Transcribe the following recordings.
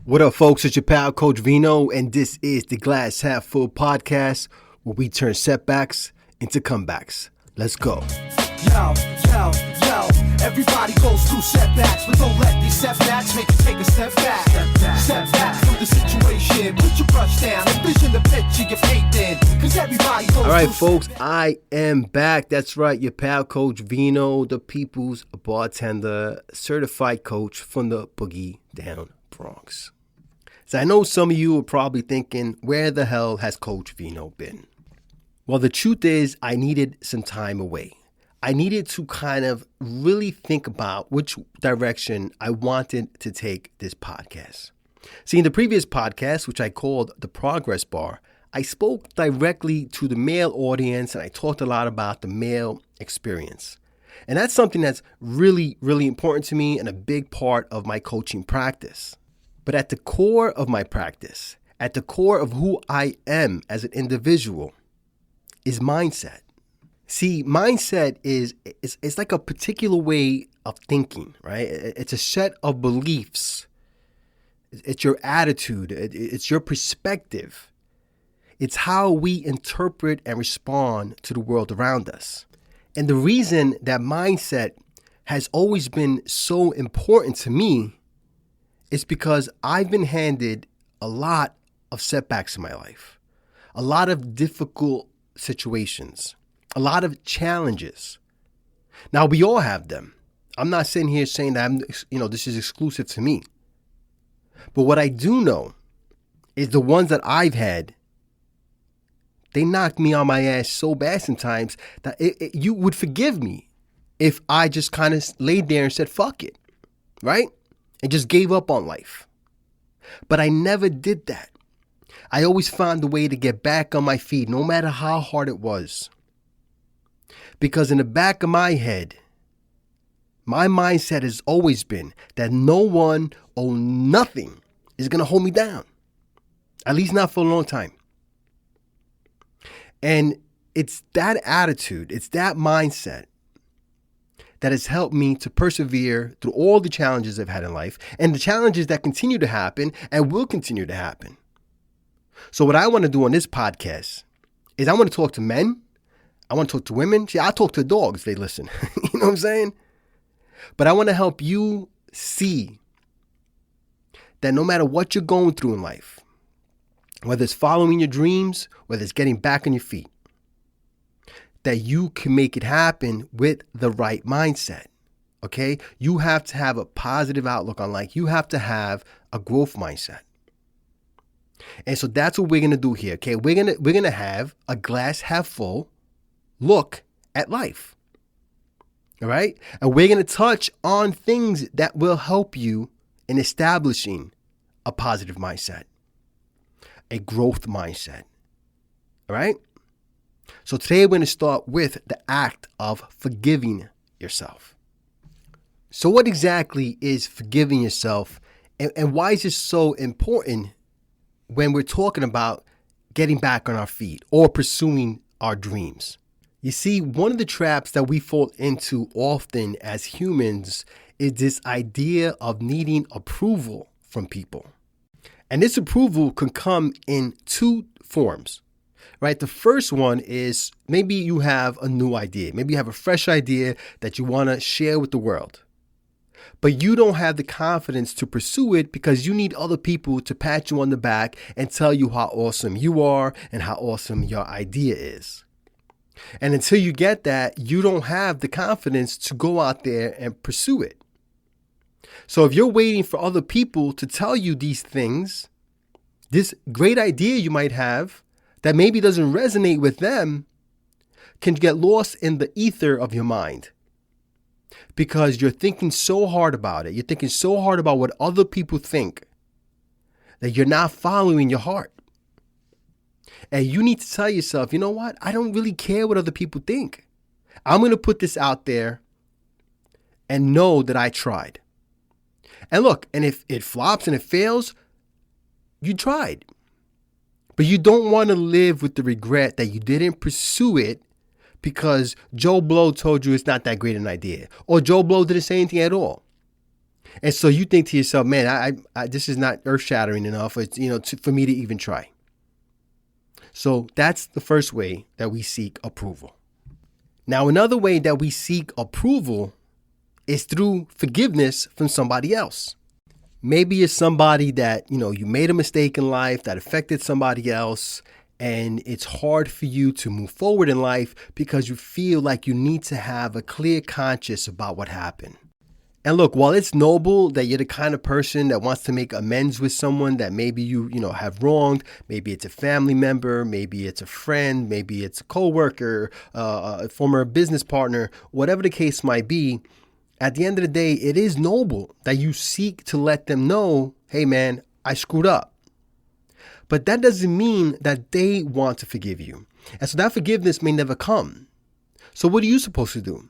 What up, folks? It's your pal, Coach Vino, and this is the Glass Half Full podcast where we turn setbacks into comebacks. Let's go. Yo, everybody goes through setbacks, but don't let these setbacks make you take a step back. Step back from the situation, put your brush down, envision the picture you're painting, because everybody goes All right, through folks, I am back. That's right, your pal, Coach Vino, the people's bartender, certified coach from the Boogie Down Bronx. So I know some of you are probably thinking, where the hell has Coach Vino been? Well, the truth is I needed some time away. I needed to kind of really think about which direction I wanted to take this podcast. See, in the previous podcast, which I called The Progress Bar, I spoke directly to the male audience and I talked a lot about the male experience. And that's something that's really, really important to me and a big part of my coaching practice. But at the core of my practice, at the core of who I am as an individual, is mindset. See, mindset is like a particular way of thinking, right? It's a set of beliefs. It's your attitude. It's your perspective. It's how we interpret and respond to the world around us. And the reason that mindset has always been so important to me is because I've been handed a lot of setbacks in my life, a lot of difficult situations, a lot of challenges. Now, we all have them. I'm not sitting here saying that this is exclusive to me. But what I do know is the ones that I've had, they knocked me on my ass so bad sometimes that you would forgive me if I just kind of laid there and said, fuck it, right? And just gave up on life. But I never did that. I always found a way to get back on my feet, no matter how hard it was. Because in the back of my head, my mindset has always been that no one or nothing is going to hold me down. At least not for a long time. And it's that attitude, it's that mindset that has helped me to persevere through all the challenges I've had in life and the challenges that continue to happen and will continue to happen. So what I want to do on this podcast is I want to talk to men. I want to talk to women. See, I talk to dogs if they listen. You know what I'm saying? But I want to help you see that no matter what you're going through in life, whether it's following your dreams, whether it's getting back on your feet, that you can make it happen with the right mindset, okay? You have to have a positive outlook on life. You have to have a growth mindset. And so that's what we're going to do here, okay? We're going to have a glass half full look at life, all right? And we're going to touch on things that will help you in establishing a positive mindset, a growth mindset, all right? So today we're going to start with the act of forgiving yourself. So what exactly is forgiving yourself, and why is this so important when we're talking about getting back on our feet or pursuing our dreams? You see, one of the traps that we fall into often as humans is this idea of needing approval from people. And this approval can come in two forms. Right? The first one is maybe you have a new idea. Maybe you have a fresh idea that you want to share with the world. But you don't have the confidence to pursue it because you need other people to pat you on the back and tell you how awesome you are and how awesome your idea is. And until you get that, you don't have the confidence to go out there and pursue it. So if you're waiting for other people to tell you these things, this great idea you might have that maybe doesn't resonate with them can get lost in the ether of your mind because you're thinking so hard about it. You're thinking so hard about what other people think that you're not following your heart. And you need to tell yourself, you know what? I don't really care what other people think. I'm going to put this out there and know that I tried. And look, and if it flops and it fails, you tried. But you don't want to live with the regret that you didn't pursue it because Joe Blow told you it's not that great an idea. Or Joe Blow didn't say anything at all. And so you think to yourself, man, I this is not earth-shattering enough, for me to even try. So that's the first way that we seek approval. Now, another way that we seek approval is through forgiveness from somebody else. Maybe it's somebody that, you made a mistake in life that affected somebody else, and it's hard for you to move forward in life because you feel like you need to have a clear conscience about what happened. And look, while it's noble that you're the kind of person that wants to make amends with someone that maybe you have wronged, maybe it's a family member, maybe it's a friend, maybe it's a coworker, a former business partner, whatever the case might be, at the end of the day, it is noble that you seek to let them know, hey man, I screwed up. But that doesn't mean that they want to forgive you. And so that forgiveness may never come. So what are you supposed to do?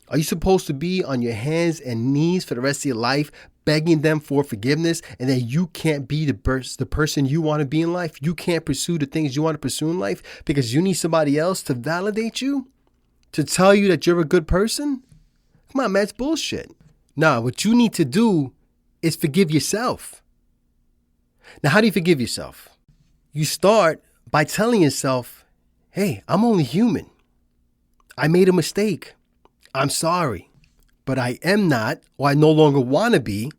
Are you supposed to be on your hands and knees for the rest of your life, begging them for forgiveness, and then you can't be the person you want to be in life? You can't pursue the things you want to pursue in life because you need somebody else to validate you, to tell you that you're a good person? Come on, man, it's bullshit. Nah, what you need to do is forgive yourself. Now, how do you forgive yourself? You start by telling yourself, hey, I'm only human. I made a mistake. I'm sorry, but I am not, or I no longer want to be,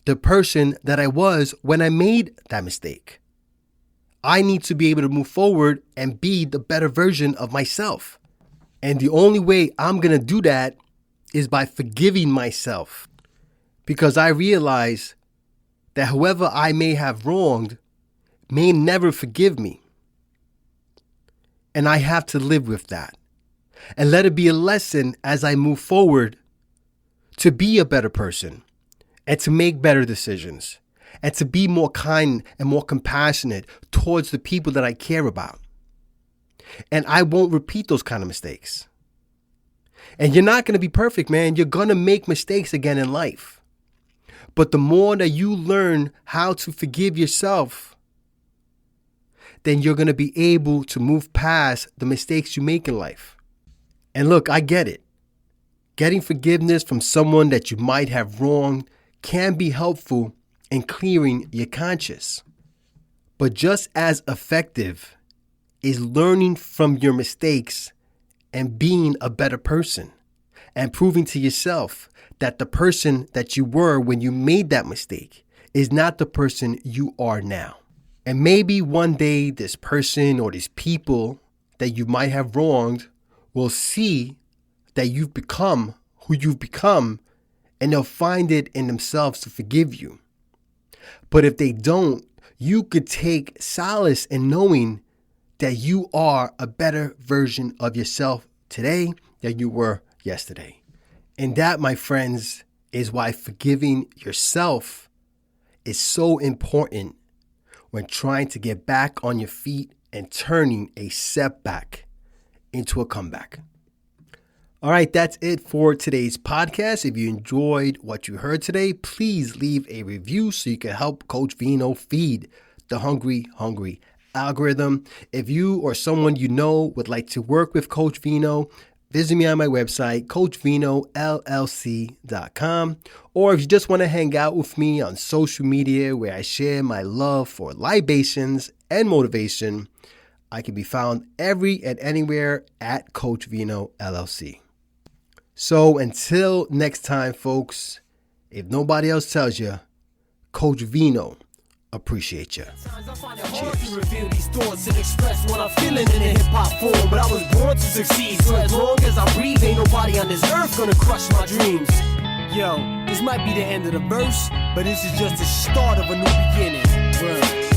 the person that I was when I made that mistake. I need to be able to move forward and be the better version of myself. And the only way I'm going to do that is by forgiving myself, because I realize that whoever I may have wronged may never forgive me. And I have to live with that. And let it be a lesson as I move forward to be a better person and to make better decisions and to be more kind and more compassionate towards the people that I care about. And I won't repeat those kind of mistakes. And you're not going to be perfect, man. You're going to make mistakes again in life. But the more that you learn how to forgive yourself, then you're going to be able to move past the mistakes you make in life. And look, I get it. Getting forgiveness from someone that you might have wronged can be helpful in clearing your conscience. But just as effective is learning from your mistakes and being a better person and proving to yourself that the person that you were when you made that mistake is not the person you are now. And maybe one day this person or these people that you might have wronged will see that you've become who you've become, and they'll find it in themselves to forgive you. But if they don't, you could take solace in knowing that you are a better version of yourself today than you were yesterday. And that, my friends, is why forgiving yourself is so important when trying to get back on your feet and turning a setback into a comeback. All right, that's it for today's podcast. If you enjoyed what you heard today, please leave a review so you can help Coach Vino feed the hungry algorithm. If you or someone you know would like to work with Coach Vino, visit me on my website, coachvinollc.com. Or if you just want to hang out with me on social media where I share my love for libations and motivation, I can be found every and anywhere at Coach Vino LLC. So until next time, folks, if nobody else tells you, Coach Vino appreciate you. Cheers. Reveal these thoughts and express what I'm feeling in a hip-hop form, but I was born to succeed, so as long as I breathe, ain't nobody on this earth gonna crush my dreams. Yo, this might be the end of the verse, but this is just the start of a new beginning. Word.